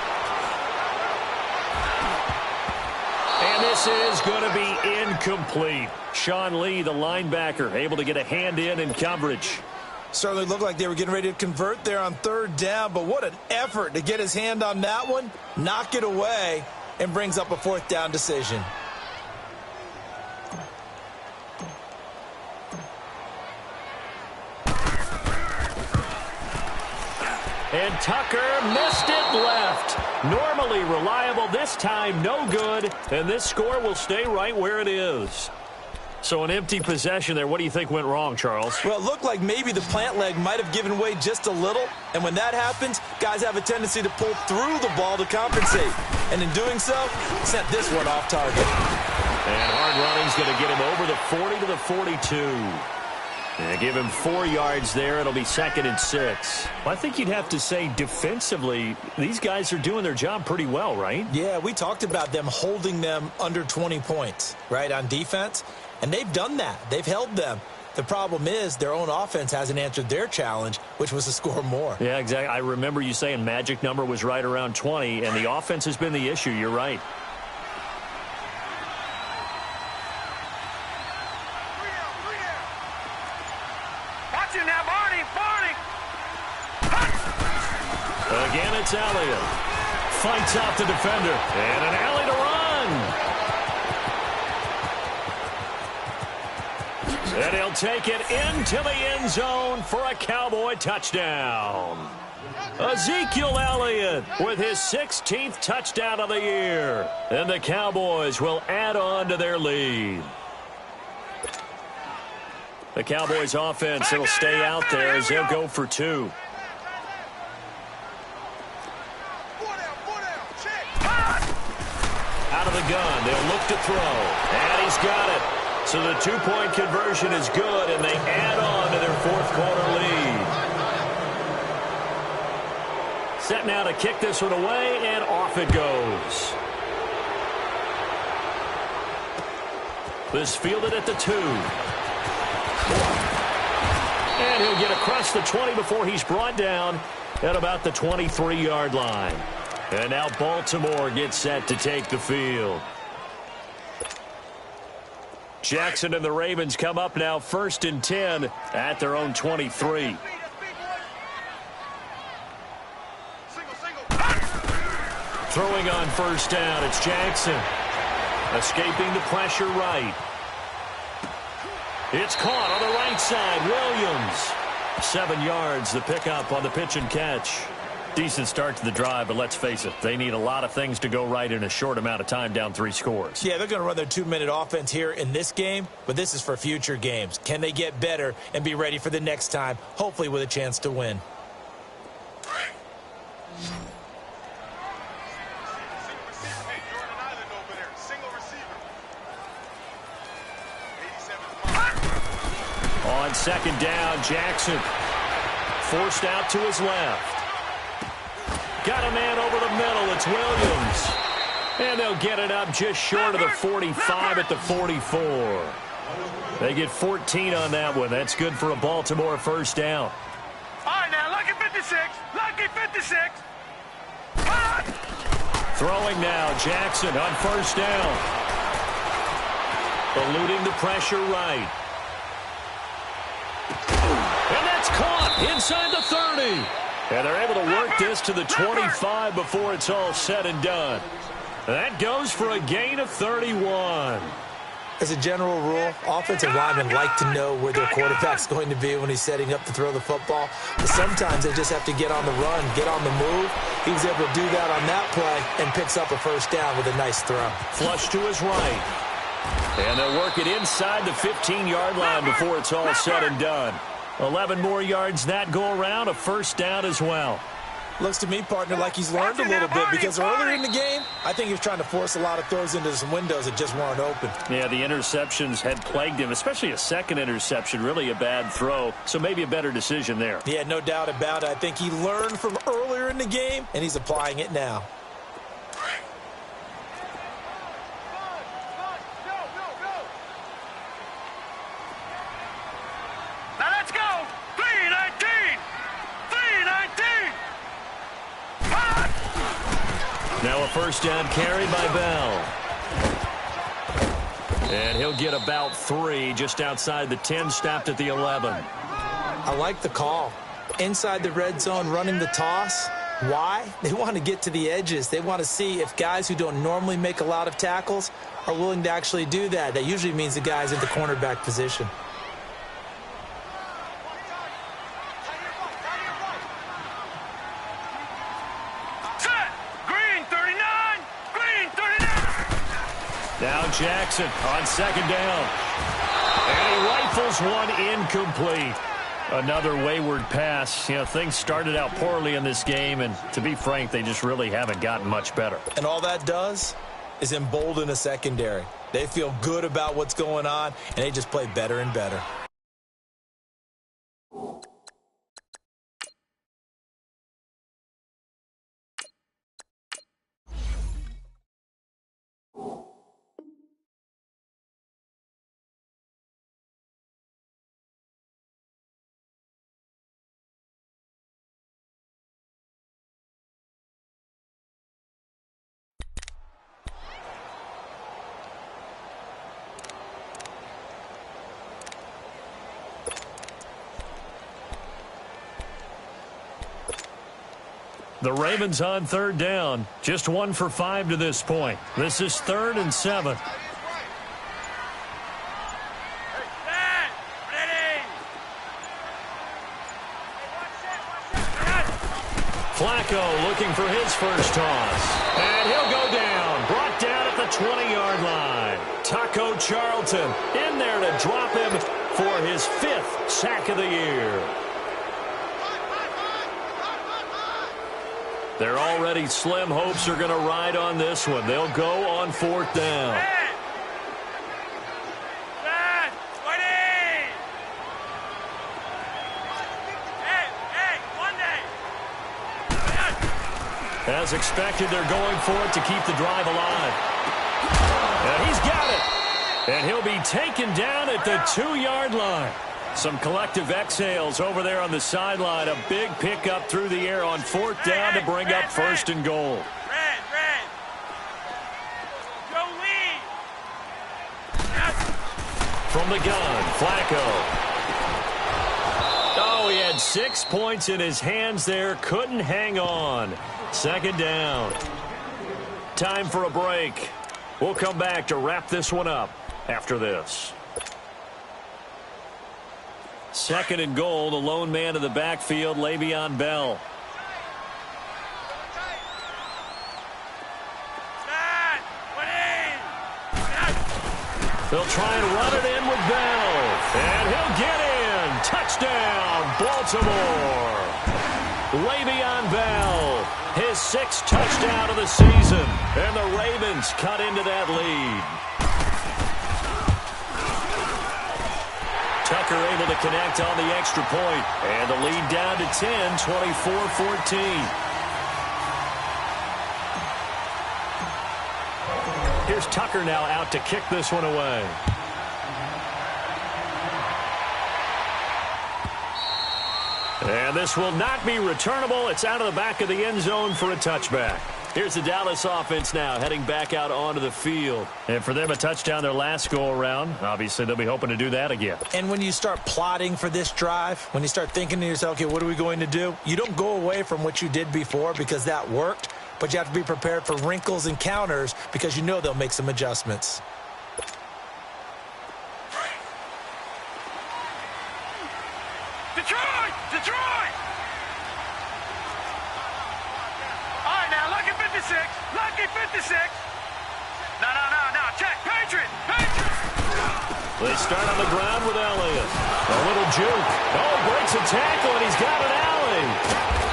And this is going to be incomplete. Sean Lee, the linebacker, able to get a hand in coverage. Certainly looked like they were getting ready to convert there on third down, but what an effort to get his hand on that one, knock it away, and brings up a fourth down decision. And Tucker missed it left. Normally reliable, this time no good, and this score will stay right where it is. So an empty possession there. What do you think went wrong, Charles? Well, it looked like maybe the plant leg might have given way just a little, and when that happens, guys have a tendency to pull through the ball to compensate. And in doing so, sent this one off target. And hard running's going to get him over the 40 to the 42. And give him 4 yards there. It'll be 2nd and 6. Well, I think you'd have to say defensively, these guys are doing their job pretty well, right? Yeah, we talked about them holding them under 20 points, right, on defense. And they've done that. They've held them. The problem is their own offense hasn't answered their challenge, which was to score more. Yeah, exactly. I remember you saying magic number was right around 20, and the offense has been the issue. You're right. Watch him now, Barney. Barney. Again, it's Elliott. Fights out the defender. And an alley to run. And he'll take it into the end zone for a Cowboy touchdown. Ezekiel Elliott with his 16th touchdown of the year. And the Cowboys will add on to their lead. The Cowboys offense, it'll stay out there as they'll go for 2. Out of the gun, they'll look to throw. And he's got it. So the 2-point conversion is good, and they add on to their fourth-quarter lead. Set now to kick this one away, and off it goes. This fielded at the 2. And he'll get across the 20 before he's brought down at about the 23-yard line. And now Baltimore gets set to take the field. Jackson and the Ravens come up now 1st and 10 at their own 23. Throwing on first down, it's Jackson. Escaping the pressure right. It's caught on the right side. Williams. 7 yards, the pickup on the pitch and catch. Decent start to the drive, but let's face it, they need a lot of things to go right in a short amount of time, down 3 scores. Yeah, they're going to run their 2-minute offense here in this game, but this is for future games. Can they get better and be ready for the next time, hopefully with a chance to win? On 2nd down, Jackson forced out to his left. Got a man over the middle. It's Williams. And they'll get it up just short of the 45 at the 44. They get 14 on that one. That's good for a Baltimore first down. All right, now, lucky 56. Lucky 56. Throwing now, Jackson on first down. Eluding the pressure right. And that's caught inside the 30. And they're able to work this to the 25 before it's all said and done. That goes for a gain of 31. As a general rule, offensive linemen like to know where their quarterback's going to be when he's setting up to throw the football. But sometimes they just have to get on the run, get on the move. He was able to do that on that play and picks up a first down with a nice throw. Flush to his right. And they'll work it inside the 15-yard line before it's all said and done. 11 more yards that go around, a first down as well. Looks to me, partner, like he's learned a little bit because earlier in the game, I think he was trying to force a lot of throws into some windows that just weren't open. Yeah, the interceptions had plagued him, especially a second interception, really a bad throw. So maybe a better decision there. Yeah, no doubt about it. I think he learned from earlier in the game, and he's applying it now. first down carry by Bell. And he'll get about 3 just outside the 10, stopped at the 11. I like the call. Inside the red zone running the toss. Why? They want to get to the edges. They want to see if guys who don't normally make a lot of tackles are willing to actually do that. That usually means the guy's in the cornerback position. Set! Green 39! Green 39! Now Jackson on second down. And he rifles one incomplete. Another wayward pass. You know, things started out poorly in this game, and to be frank, they just really haven't gotten much better. And all that does is embolden a secondary. They feel good about what's going on, and they just play better and better. The Ravens on third down. Just 1 for 5 to this point. This is 3rd and 7. Flacco looking for his first toss. And he'll go down. Brought down at the 20-yard line. Taco Charlton in there to drop him for his 5th sack of the year. Their already slim hopes are going to ride on this one. They'll go on 4th down. As expected, they're going for it to keep the drive alive. And he's got it. And he'll be taken down at the 2-yard line. Some collective exhales over there on the sideline. A big pickup through the air on 4th down to bring up 1st and goal. Go lead. From the gun, Flacco. Oh, he had 6 points in his hands there. Couldn't hang on. 2nd down. Time for a break. We'll come back to wrap this one up after this. 2nd and goal, the lone man in the backfield, Le'Veon Bell. They'll try and run it in with Bell. And he'll get in. Touchdown, Baltimore. Le'Veon Bell, his 6th touchdown of the season. And the Ravens cut into that lead. Tucker able to connect on the extra point. And the lead down to 10, 24-14. Here's Tucker now out to kick this one away. And this will not be returnable. It's out of the back of the end zone for a touchback. Here's the Dallas offense now heading back out onto the field. And for them, a touchdown their last go-around. Obviously, they'll be hoping to do that again. And when you start plotting for this drive, when you start thinking to yourself, okay, what are we going to do? You don't go away from what you did before because that worked, but you have to be prepared for wrinkles and counters because you know they'll make some adjustments. Detroit! All right, now, lucky 56. Lucky 56. No. Check. Patriot. They start on the ground with Elliott. A little juke. Oh, breaks a tackle, and he's got an alley.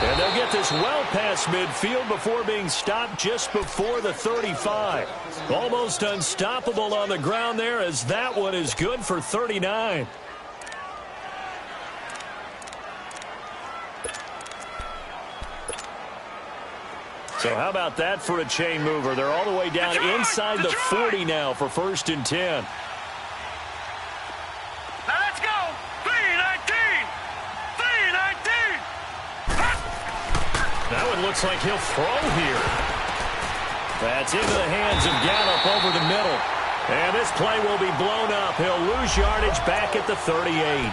And they'll get this well past midfield before being stopped just before the 35. Almost unstoppable on the ground there, as that one is good for 39. So how about that for a chain mover? They're all the way down inside the 40 now for 1st and 10. Now let's go. 3-19. That one looks like he'll throw here. That's into the hands of Gallup over the middle. And this play will be blown up. He'll lose yardage back at the 38.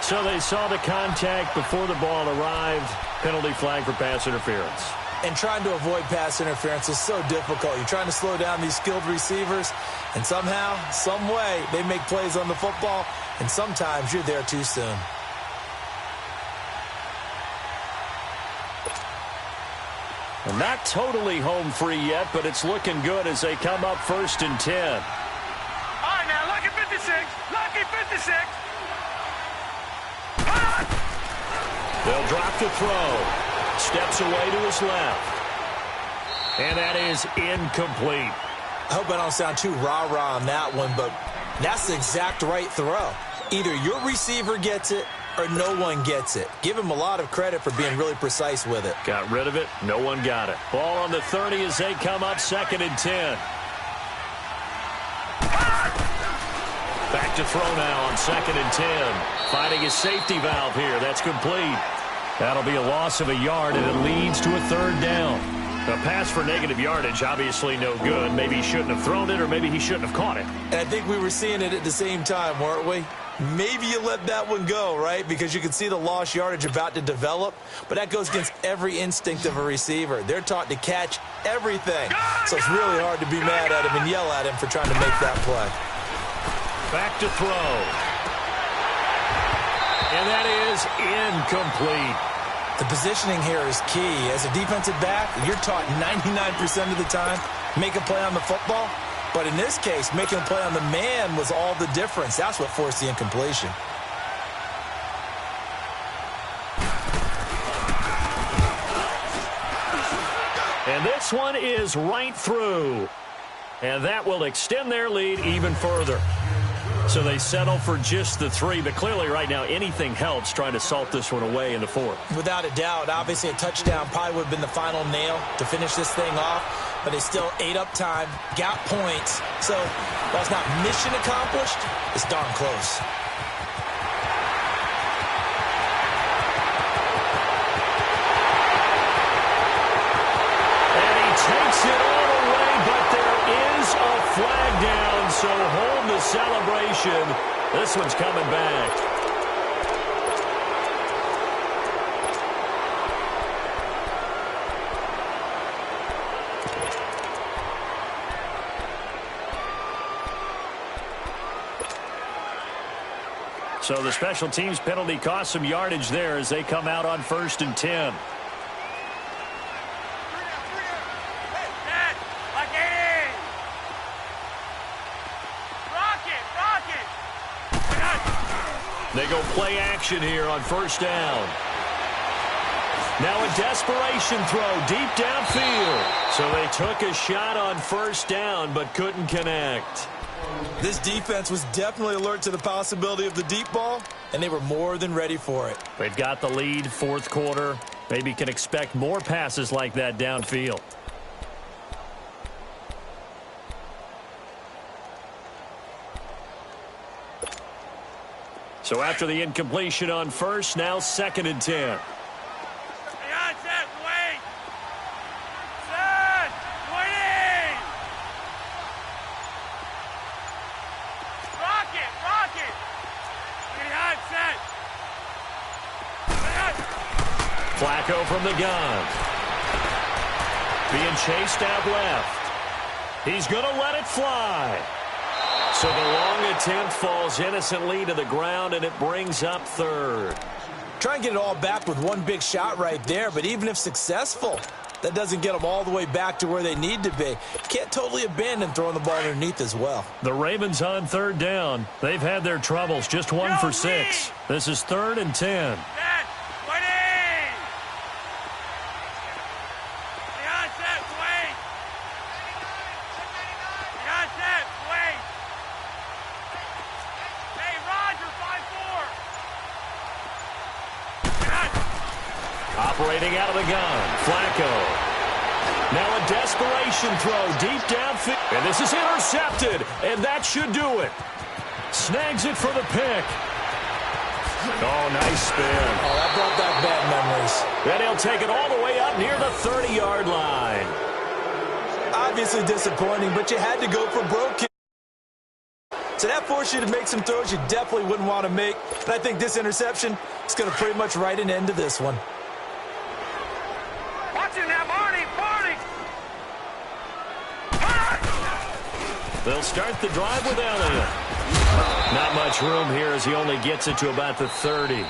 So they saw the contact before the ball arrived. Penalty flag for pass interference. And trying to avoid pass interference is so difficult. You're trying to slow down these skilled receivers, and somehow, some way, they make plays on the football, and sometimes you're there too soon. And not totally home free yet, but it's looking good as they come up 1st and 10. All right, now, lucky 56. Lucky 56. They'll drop to throw. Steps away to his left. And that is incomplete. I hope I don't sound too rah-rah on that one, but that's the exact right throw. Either your receiver gets it or no one gets it. Give him a lot of credit for being really precise with it. Got rid of it. No one got it. Ball on the 30 as they come up 2nd and 10. Back to throw now on 2nd and 10. Finding his safety valve here. That's complete. That'll be a loss of a yard, and it leads to a 3rd down. A pass for negative yardage, obviously no good. Maybe he shouldn't have thrown it, or maybe he shouldn't have caught it. And I think we were seeing it at the same time, weren't we? Maybe you let that one go, right? Because you can see the lost yardage about to develop. But that goes against every instinct of a receiver. They're taught to catch everything. So it's really hard to be mad at him and yell at him for trying to make that play. Back to throw. And that is incomplete. The positioning here is key. As a defensive back, you're taught 99% of the time, make a play on the football. But in this case, making a play on the man was all the difference. That's what forced the incompletion. And this one is right through. And that will extend their lead even further. So they settle for just the 3, but clearly right now anything helps trying to salt this one away in the 4th. Without a doubt, obviously a touchdown probably would have been the final nail to finish this thing off, but they still ate up time, got points. So while it's not mission accomplished, it's darn close. And he takes it all away, but there is a flag down, so hold the celebration. This one's coming back. So the special teams penalty cost some yardage there as they come out on 1st and 10. They go play action here on 1st down. Now a desperation throw deep downfield. So they took a shot on 1st down but couldn't connect. This defense was definitely alert to the possibility of the deep ball, and they were more than ready for it. They've got the lead, 4th quarter. Maybe can expect more passes like that downfield. So after the incompletion on 1st, now 2nd and 10. Flacco from the gun. Being chased out left. He's going to let it fly. So the long attempt falls innocently to the ground, and it brings up 3rd. Try and get it all back with one big shot right there, but even if successful, that doesn't get them all the way back to where they need to be. Can't totally abandon throwing the ball underneath as well. The Ravens on 3rd down. They've had their troubles, just 1 for 6. This is 3rd and 10. Operating out of the gun, Flacco. Now a desperation throw deep downfield. And this is intercepted, and that should do it. Snags it for the pick. Oh, nice spin. Oh, that brought back bad memories. Then he'll take it all the way up near the 30-yard line. obviously disappointing, but you had to go for broke. So that forced you to make some throws you definitely wouldn't want to make. And I think this interception is going to pretty much write an end to this one. Watch it now, Barney! They'll start the drive with Elliott. Not much room here as he only gets it to about the 30.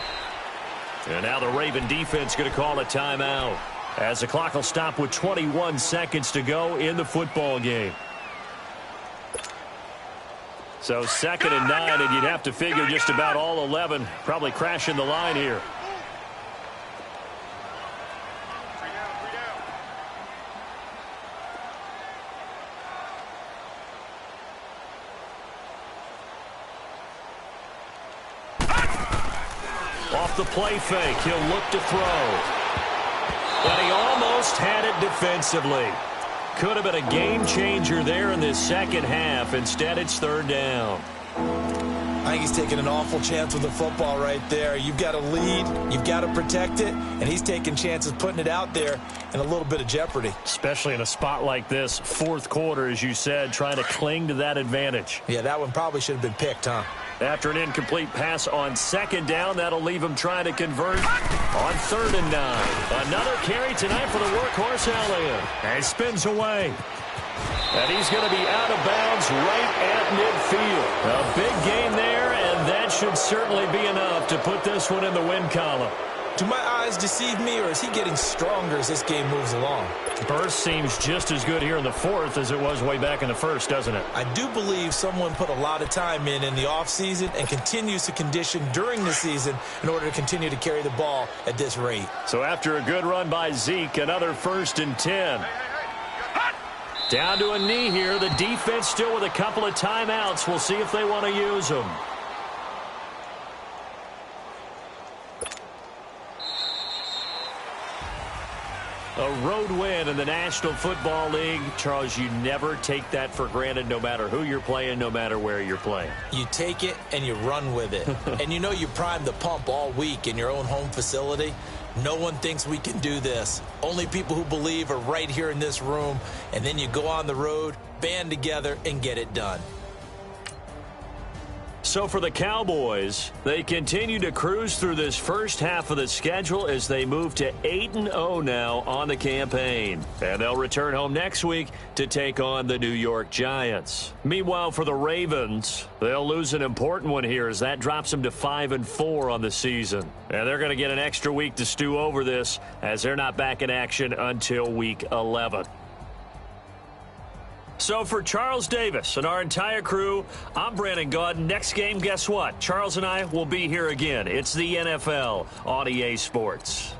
And now the Raven defense going to call a timeout as the clock will stop with 21 seconds to go in the football game. So 2nd and 9, and you'd have to figure just about all 11 probably crashing the line here. Off the play fake, he'll look to throw. But he almost had it defensively. Could have been a game changer there in this second half. Instead, it's 3rd down. I think he's taking an awful chance with the football right there. You've got to lead, you've got to protect it, and he's taking chances putting it out there in a little bit of jeopardy. Especially in a spot like this, 4th quarter, as you said, trying to cling to that advantage. Yeah, that one probably should have been picked, huh? After an incomplete pass on 2nd down, that'll leave him trying to convert on 3rd and 9. Another carry tonight for the workhorse Elliott. And he spins away. And he's going to be out of bounds right at midfield. A big gain there, and that should certainly be enough to put this one in the win column. Do my eyes deceive me, or is he getting stronger as this game moves along? Burst seems just as good here in the 4th as it was way back in the 1st, doesn't it? I do believe someone put a lot of time in the offseason and continues to condition during the season in order to continue to carry the ball at this rate. So after a good run by Zeke, another 1st and 10. Down to a knee here. The defense still with a couple of timeouts. We'll see if they want to use them. A road win in the National Football League. Charles, you never take that for granted no matter who you're playing, no matter where you're playing. You take it and you run with it. And you know you primed the pump all week in your own home facility. No one thinks we can do this. Only people who believe are right here in this room. And then you go on the road, band together, and get it done. So for the Cowboys, they continue to cruise through this first half of the schedule as they move to 8-0 now on the campaign. And they'll return home next week to take on the New York Giants. Meanwhile, for the Ravens, they'll lose an important one here as that drops them to 5-4 on the season. And they're going to get an extra week to stew over this as they're not back in action until week 11. So for Charles Davis and our entire crew, I'm Brandon Gaudin. Next game, guess what? Charles and I will be here again. It's the NFL on EA Sports.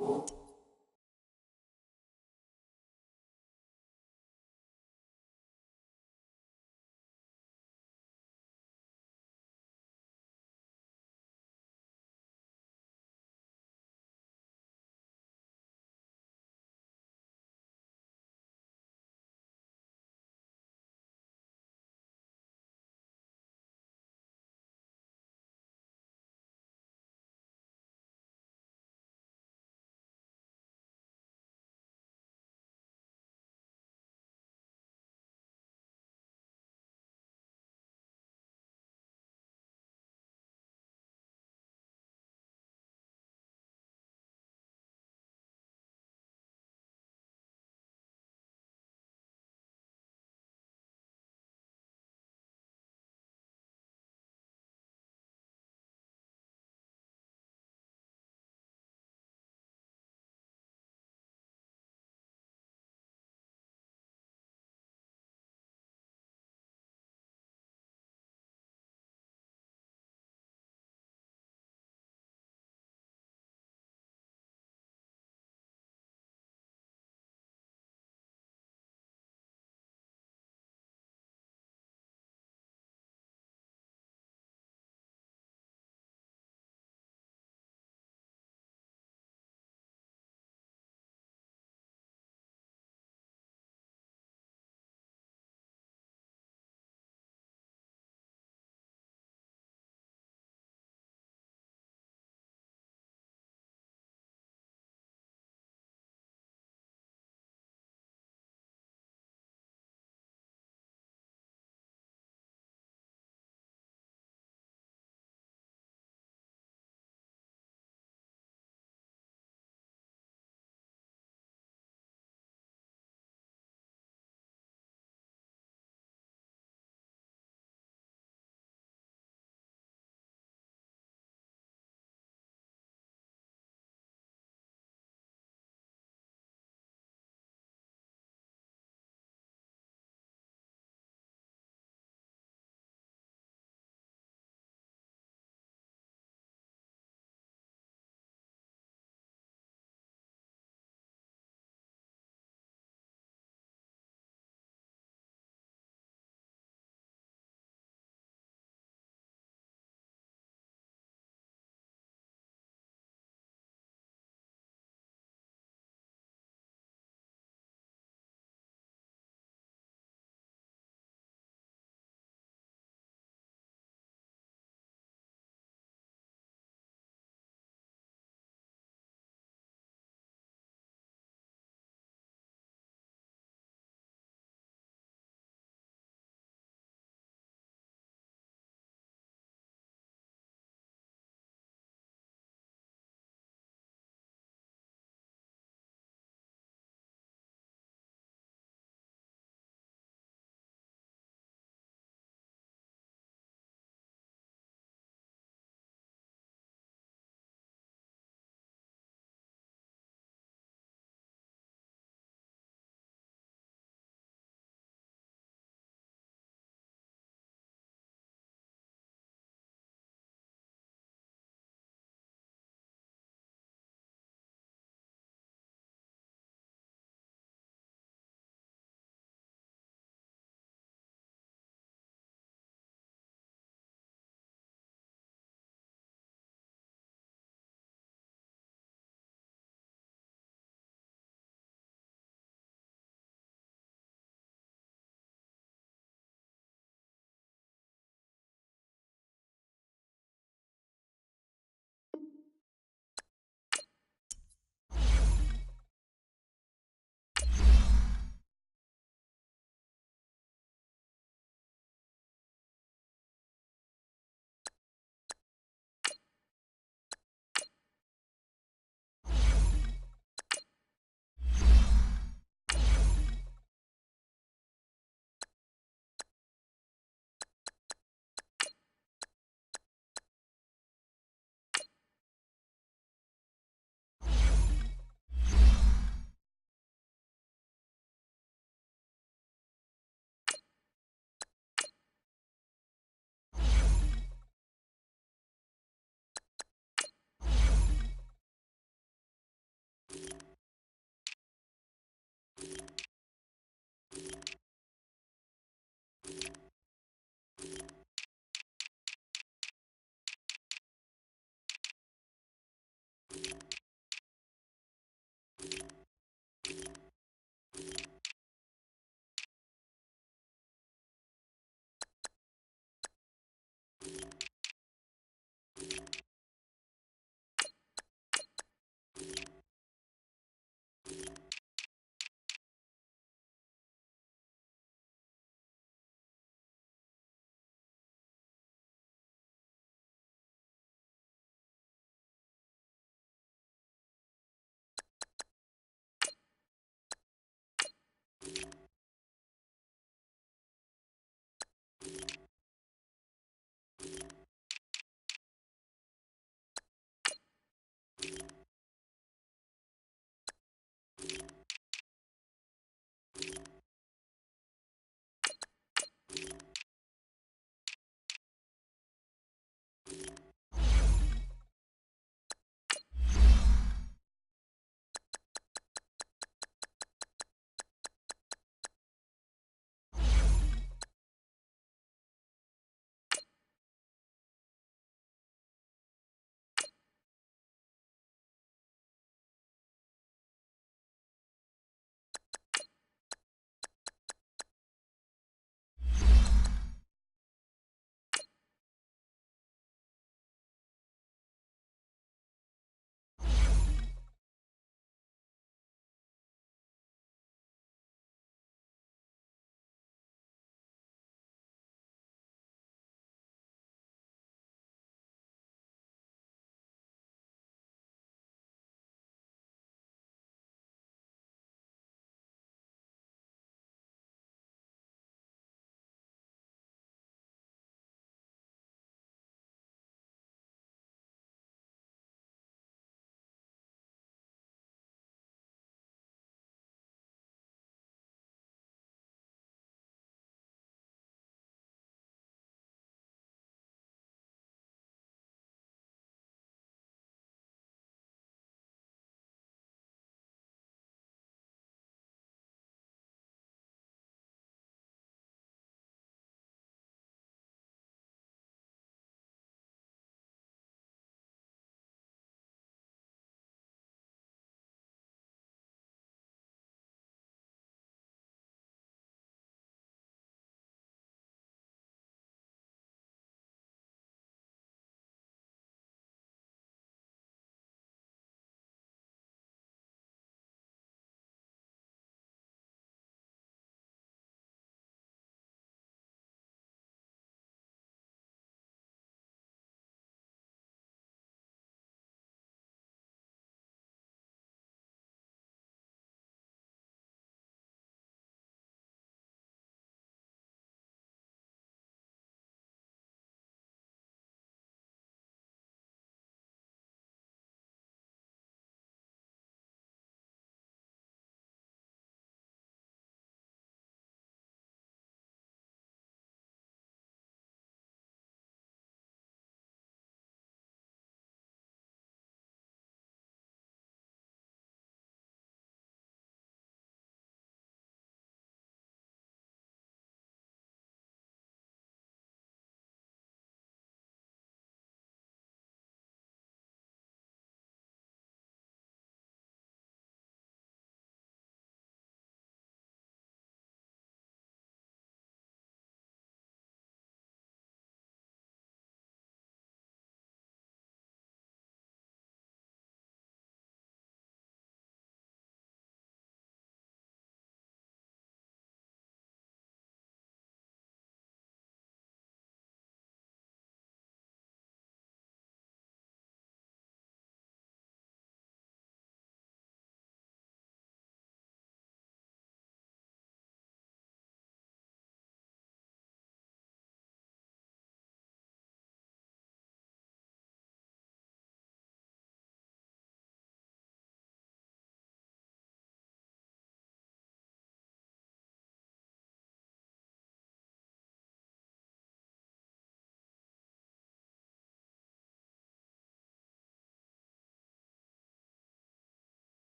you.